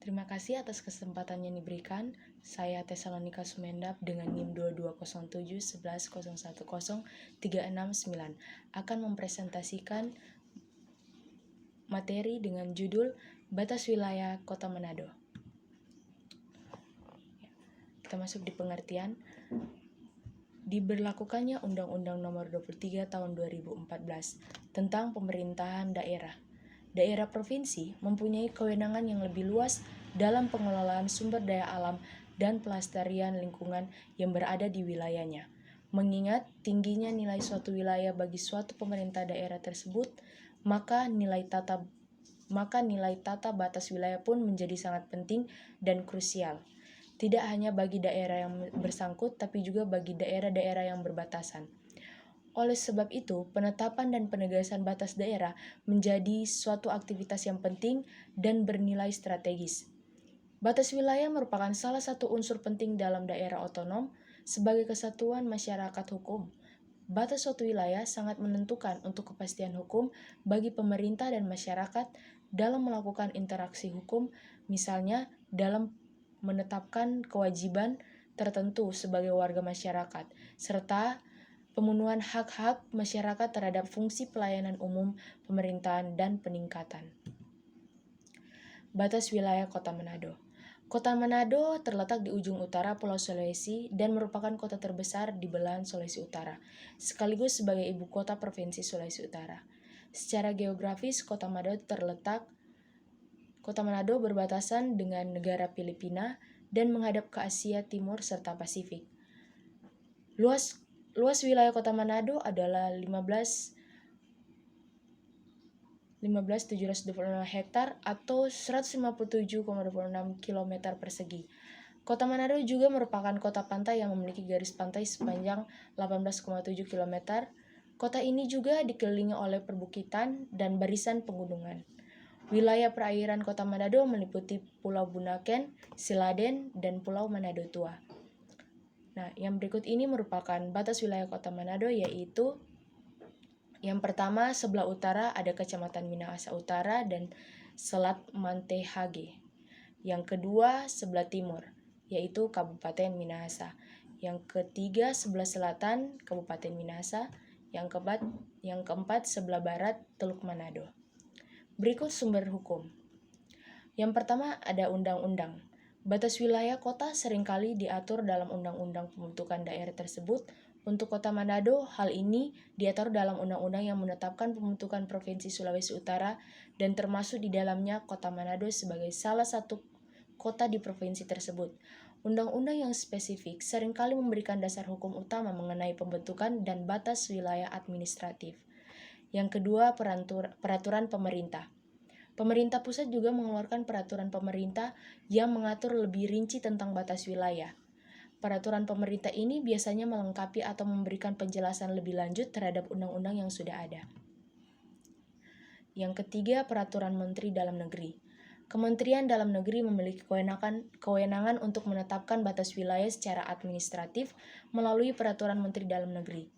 Terima kasih atas kesempatan yang diberikan. Saya Tesalonika Sumendap dengan NIM 220711010369 akan mempresentasikan materi dengan judul Batas Wilayah Kota Manado. Kita masuk di pengertian. Diberlakukannya Undang-Undang Nomor 23 Tahun 2014 tentang Pemerintahan Daerah. Daerah provinsi mempunyai kewenangan yang lebih luas dalam pengelolaan sumber daya alam dan pelestarian lingkungan yang berada di wilayahnya. Mengingat tingginya nilai suatu wilayah bagi suatu pemerintah daerah tersebut, maka nilai tata batas wilayah pun menjadi sangat penting dan krusial. Tidak hanya bagi daerah yang bersangkut, tapi juga bagi daerah-daerah yang berbatasan. Oleh sebab itu, penetapan dan penegasan batas daerah menjadi suatu aktivitas yang penting dan bernilai strategis. Batas wilayah merupakan salah satu unsur penting dalam daerah otonom sebagai kesatuan masyarakat hukum. Batas suatu wilayah sangat menentukan untuk kepastian hukum bagi pemerintah dan masyarakat dalam melakukan interaksi hukum, misalnya dalam menetapkan kewajiban tertentu sebagai warga masyarakat, serta pemenuhan hak-hak masyarakat terhadap fungsi pelayanan umum pemerintahan dan peningkatan. Batas wilayah Kota Manado. Kota Manado terletak di ujung utara Pulau Sulawesi dan merupakan kota terbesar di belahan Sulawesi Utara, sekaligus sebagai ibu kota Provinsi Sulawesi Utara. Secara geografis, Kota Manado berbatasan dengan negara Filipina dan menghadap ke Asia Timur serta Pasifik. Luas wilayah Kota Manado adalah 15.726 hektar atau 157,26 km persegi. Kota Manado juga merupakan kota pantai yang memiliki garis pantai sepanjang 18,7 km. Kota ini juga dikelilingi oleh perbukitan dan barisan pegunungan. Wilayah perairan Kota Manado meliputi Pulau Bunaken, Siladen, dan Pulau Manado Tua. Nah, yang berikut ini merupakan batas wilayah Kota Manado, yaitu yang pertama, sebelah utara ada Kecamatan Minahasa Utara dan Selat Mantehage. Yang kedua, sebelah timur, yaitu Kabupaten Minahasa. Yang ketiga, sebelah selatan, Kabupaten Minahasa. Yang keempat, sebelah barat, Teluk Manado. Berikut sumber hukum. Yang pertama ada undang-undang. Batas wilayah kota seringkali diatur dalam undang-undang pembentukan daerah tersebut. Untuk Kota Manado, hal ini diatur dalam undang-undang yang menetapkan pembentukan Provinsi Sulawesi Utara dan termasuk di dalamnya Kota Manado sebagai salah satu kota di provinsi tersebut. Undang-undang yang spesifik seringkali memberikan dasar hukum utama mengenai pembentukan dan batas wilayah administratif. Yang kedua, peraturan pemerintah. Pemerintah pusat juga mengeluarkan peraturan pemerintah yang mengatur lebih rinci tentang batas wilayah. Peraturan pemerintah ini biasanya melengkapi atau memberikan penjelasan lebih lanjut terhadap undang-undang yang sudah ada. Yang ketiga, peraturan Menteri Dalam Negeri. Kementerian Dalam Negeri memiliki kewenangan untuk menetapkan batas wilayah secara administratif melalui peraturan Menteri Dalam Negeri.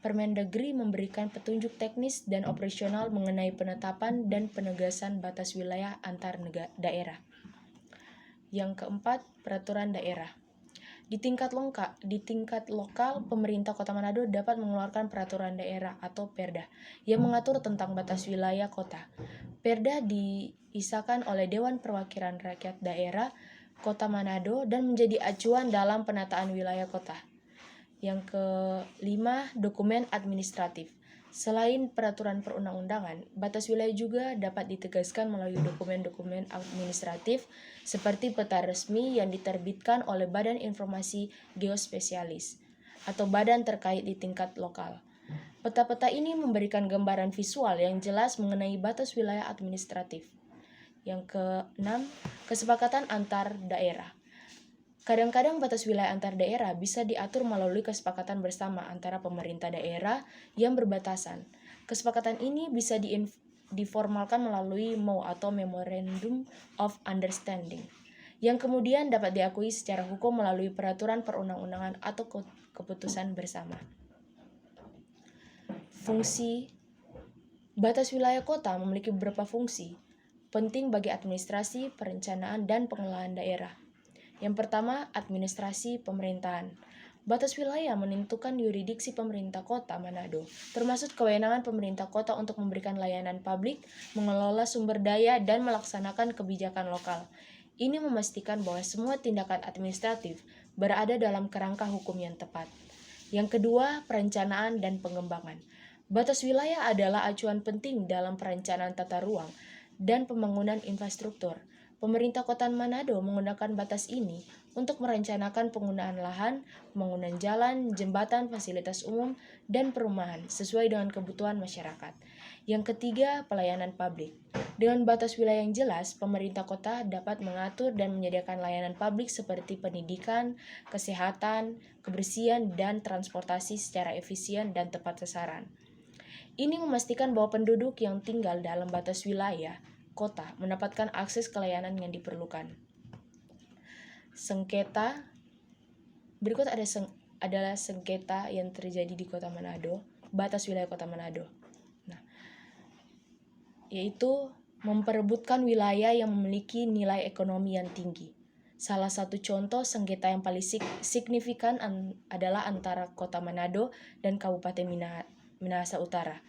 Permendagri memberikan petunjuk teknis dan operasional mengenai penetapan dan penegasan batas wilayah antar daerah. Yang keempat, peraturan daerah. Di tingkat lokal, pemerintah Kota Manado dapat mengeluarkan peraturan daerah atau Perda yang mengatur tentang batas wilayah kota. Perda diisahkan oleh Dewan Perwakilan Rakyat Daerah Kota Manado dan menjadi acuan dalam penataan wilayah kota. Yang kelima, dokumen administratif. Selain peraturan perundang-undangan, batas wilayah juga dapat ditegaskan melalui dokumen-dokumen administratif seperti peta resmi yang diterbitkan oleh Badan Informasi Geospesialis atau badan terkait di tingkat lokal. Peta-peta ini memberikan gambaran visual yang jelas mengenai batas wilayah administratif. Yang keenam, kesepakatan antar daerah. Kadang-kadang batas wilayah antar daerah bisa diatur melalui kesepakatan bersama antara pemerintah daerah yang berbatasan. Kesepakatan ini bisa diformalkan melalui MOU atau Memorandum of Understanding, yang kemudian dapat diakui secara hukum melalui peraturan perundang-undangan atau keputusan bersama. Fungsi batas wilayah kota memiliki beberapa fungsi. penting bagi administrasi, perencanaan, dan pengelolaan daerah. Yang pertama, administrasi pemerintahan. Batas wilayah menentukan yurisdiksi pemerintah kota Manado, termasuk kewenangan pemerintah kota untuk memberikan layanan publik, mengelola sumber daya, dan melaksanakan kebijakan lokal. Ini memastikan bahwa semua tindakan administratif berada dalam kerangka hukum yang tepat. Yang kedua, perencanaan dan pengembangan. Batas wilayah adalah acuan penting dalam perencanaan tata ruang dan pembangunan infrastruktur. Pemerintah Kota Manado menggunakan batas ini untuk merencanakan penggunaan lahan, pembangunan jalan, jembatan, fasilitas umum, dan perumahan sesuai dengan kebutuhan masyarakat. Yang ketiga, pelayanan publik. Dengan batas wilayah yang jelas, pemerintah kota dapat mengatur dan menyediakan layanan publik seperti pendidikan, kesehatan, kebersihan, dan transportasi secara efisien dan tepat sasaran. Ini memastikan bahwa penduduk yang tinggal dalam batas wilayah kota mendapatkan akses ke layanan yang diperlukan. Sengketa. Berikut adalah sengketa yang terjadi di Kota Manado, batas wilayah Kota Manado. Yaitu memperebutkan wilayah yang memiliki nilai ekonomi yang tinggi. Salah satu contoh sengketa yang paling signifikan adalah antara Kota Manado dan Kabupaten Minahasa Utara.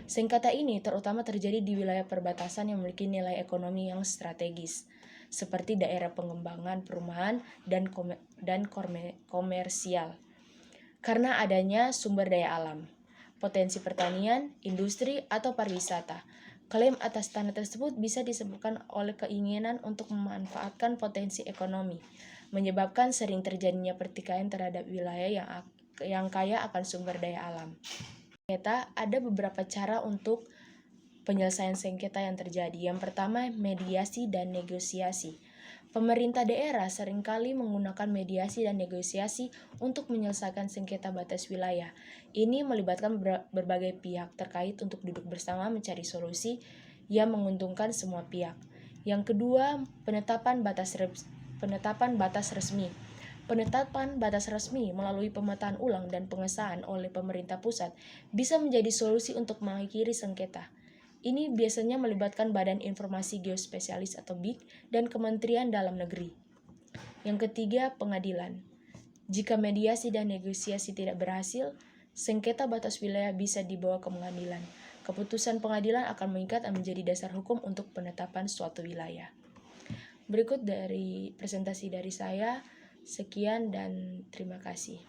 Sengketa ini terutama terjadi di wilayah perbatasan yang memiliki nilai ekonomi yang strategis, seperti daerah pengembangan perumahan dan komersial. Karena adanya sumber daya alam, potensi pertanian, industri, atau pariwisata. Klaim atas tanah tersebut bisa disebabkan oleh keinginan untuk memanfaatkan potensi ekonomi, menyebabkan sering terjadinya pertikaian terhadap wilayah yang kaya akan sumber daya alam. Ada beberapa cara untuk penyelesaian sengketa yang terjadi. Yang pertama, mediasi dan negosiasi. Pemerintah daerah seringkali menggunakan mediasi dan negosiasi untuk menyelesaikan sengketa batas wilayah. Ini melibatkan berbagai pihak terkait untuk duduk bersama mencari solusi yang menguntungkan semua pihak. Yang kedua, penetapan batas resmi. Penetapan batas resmi melalui pemetaan ulang dan pengesahan oleh pemerintah pusat bisa menjadi solusi untuk mengakhiri sengketa. Ini biasanya melibatkan Badan Informasi Geospesialis atau BIG dan Kementerian Dalam Negeri. Yang ketiga, pengadilan. Jika mediasi dan negosiasi tidak berhasil, sengketa batas wilayah bisa dibawa ke pengadilan. Keputusan pengadilan akan mengikat dan menjadi dasar hukum untuk penetapan suatu wilayah. Berikut dari presentasi dari saya. Sekian dan terima kasih.